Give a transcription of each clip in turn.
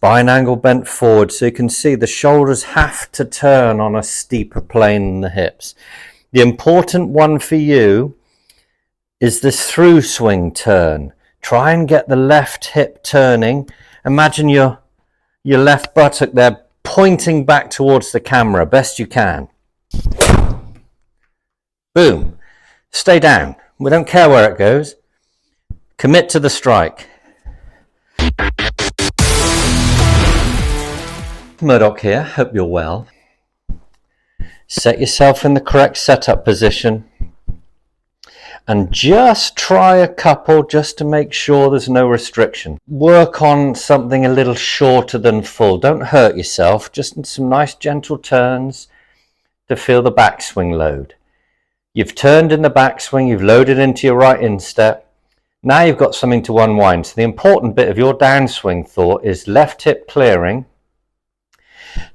Spine angle bent forward, so you can see the shoulders have to turn on a steeper plane than the hips. The important one for you is this through swing turn. Try and get the left hip turning. Imagine your left buttock there pointing back towards the camera best you can. Boom. Stay down. We don't care where it goes. Commit to the strike. Murdoch here, hope you're well. Set yourself in the correct setup position and just try a couple just to make sure there's no restriction. Work on something a little shorter than full. Don't hurt yourself, just some nice gentle turns to feel the backswing load. You've turned in the backswing, you've loaded into your right instep. Now you've got something to unwind. So the important bit of your downswing thought is left hip clearing,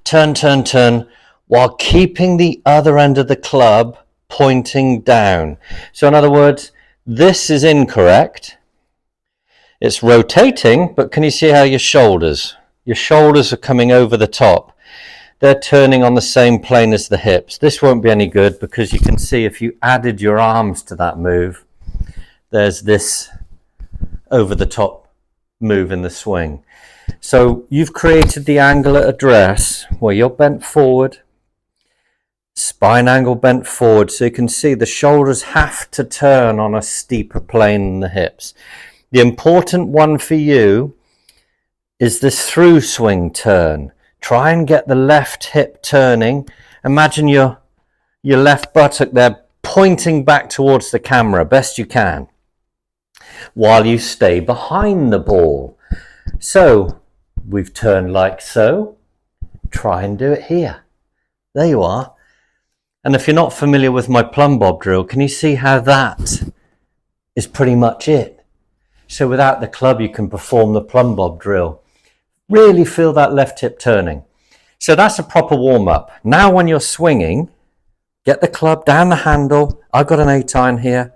turn, turn, turn, while keeping the other end of the club pointing down. So in other words, this is incorrect. It's rotating, but can you see how your shoulders are coming over the top? They're turning on the same plane as the hips. This won't be any good because you can see if you added your arms to that move, there's this over the top move in the swing. So you've created the angle at address where you're bent forward, spine angle bent forward, so you can see the shoulders have to turn on a steeper plane than the hips. The important one for you is this through swing turn. Try and get the left hip turning. Imagine your left buttock there pointing back towards the camera best you can while you stay behind the ball. So we've turned like so. Try and do it here. There you are. And if you're not familiar with my plumb bob drill, can you see how that is pretty much it? So without the club, you can perform the plumb bob drill. Really feel that left hip turning. So that's a proper warm-up. Now when you're swinging, get the club down the handle. I've got an 8-iron here.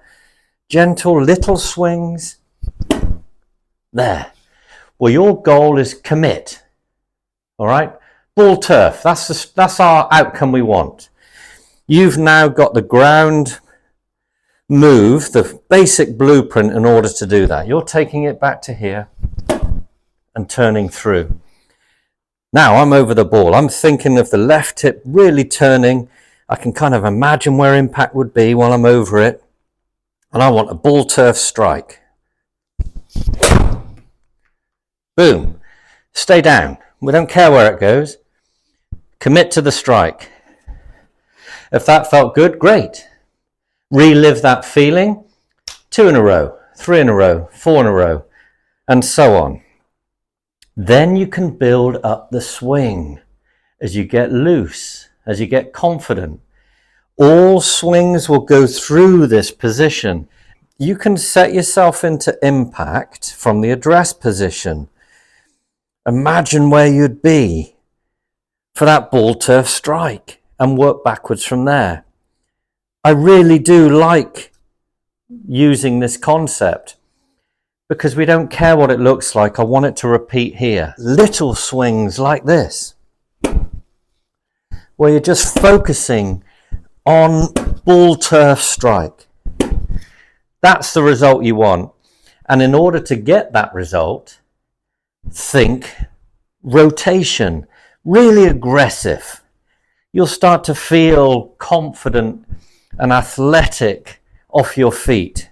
Gentle little swings. There. Well, your goal is commit. All right? Ball turf. That's our outcome we want. You've now got the ground move, the basic blueprint in order to do that. You're taking it back to here and turning through. Now I'm over the ball. I'm thinking of the left hip really turning. I can kind of imagine where impact would be while I'm over it. And I want a ball turf strike. Boom. Stay down. We don't care where it goes. Commit to the strike. If that felt good, great. Relive that feeling. 2 in a row, 3 in a row, 4 in a row, and so on. Then you can build up the swing as you get loose, as you get confident. All swings will go through this position. You can set yourself into impact from the address position. Imagine where you'd be for that ball turf strike and work backwards from there. I really do like using this concept because we don't care what it looks like. I want it to repeat here. Little swings like this, where you're just focusing on ball turf strike. That's the result you want. And in order to get that result, think rotation, really aggressive. You'll start to feel confident and athletic off your feet.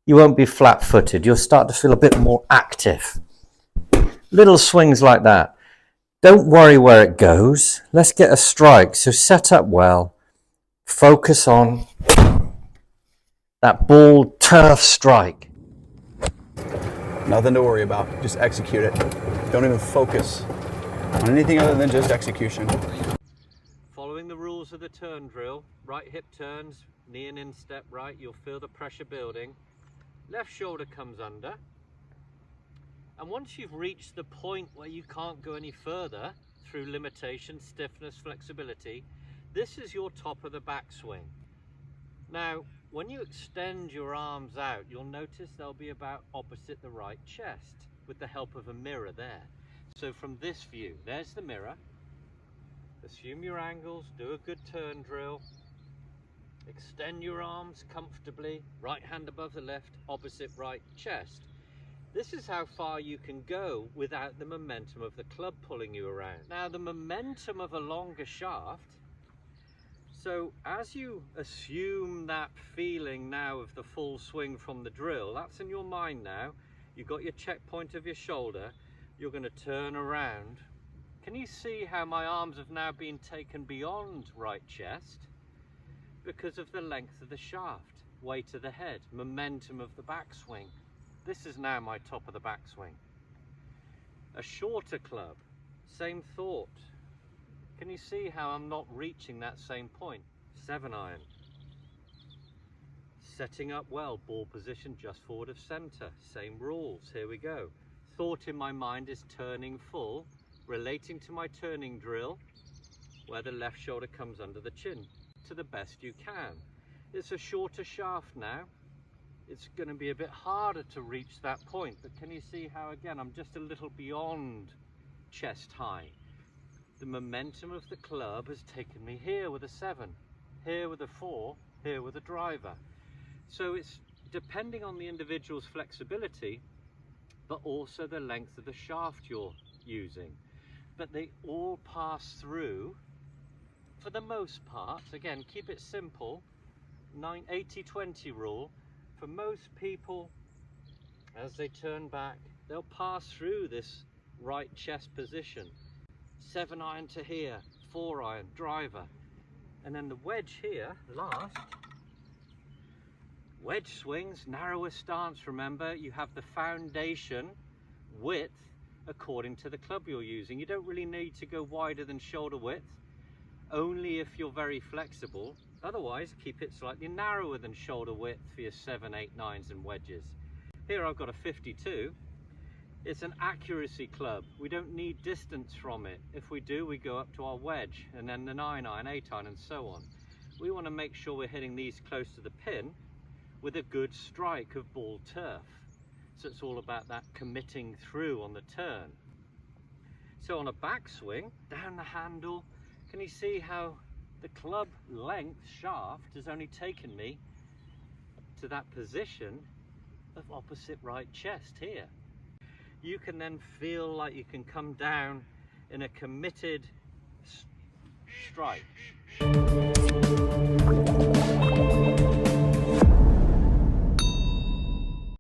You won't be flat-footed. You'll start to feel a bit more active. Little swings like that. Don't worry where it goes. Let's get a strike. So set up well. Focus on that ball turf strike. Nothing to worry about. Just execute it. Don't even focus on anything other than just execution. Following the rules of the turn drill, right hip turns, knee and instep right, you'll feel the pressure building. Left shoulder comes under. And once you've reached the point where you can't go any further through limitation, stiffness, flexibility, this is your top of the backswing. Now, when you extend your arms out, you'll notice they'll be about opposite the right chest with the help of a mirror there. So from this view, there's the mirror. Assume your angles, do a good turn drill. Extend your arms comfortably, right hand above the left, opposite right chest. This is how far you can go without the momentum of the club pulling you around. Now the momentum of a longer shaft, so as you assume that feeling now of the full swing from the drill, that's in your mind now. You've got your checkpoint of your shoulder, you're going to turn around. Can you see how my arms have now been taken beyond right chest? Because of the length of the shaft, weight of the head, momentum of the backswing. This is now my top of the backswing. A shorter club, same thought. Can you see how I'm not reaching that same point? 7-iron. Setting up well, ball position just forward of center. Same rules, here we go. Thought in my mind is turning full, relating to my turning drill, where the left shoulder comes under the chin, to the best you can. It's a shorter shaft now. It's going to be a bit harder to reach that point, but can you see how, again, I'm just a little beyond chest high. The momentum of the club has taken me here with a 7, here with a 4, here with a driver. So it's depending on the individual's flexibility, but also the length of the shaft you're using. But they all pass through, for the most part, again, keep it simple, 80-20 rule. For most people, as they turn back, they'll pass through this right chest position. 7-iron to here, 4-iron, driver. And then the wedge here, last. Wedge swings, narrower stance, remember. You have the foundation width according to the club you're using. You don't really need to go wider than shoulder width, only if you're very flexible. Otherwise, keep it slightly narrower than shoulder width for your 7, 8, 9s and wedges. Here I've got a 52. It's an accuracy club. We don't need distance from it. If we do, we go up to our wedge and then the 9-iron, 8-iron and so on. We want to make sure we're hitting these close to the pin with a good strike of ball turf. So it's all about that committing through on the turn. So on a backswing, down the handle, can you see how the club length shaft has only taken me to that position of opposite right chest here? You can then feel like you can come down in a committed strike.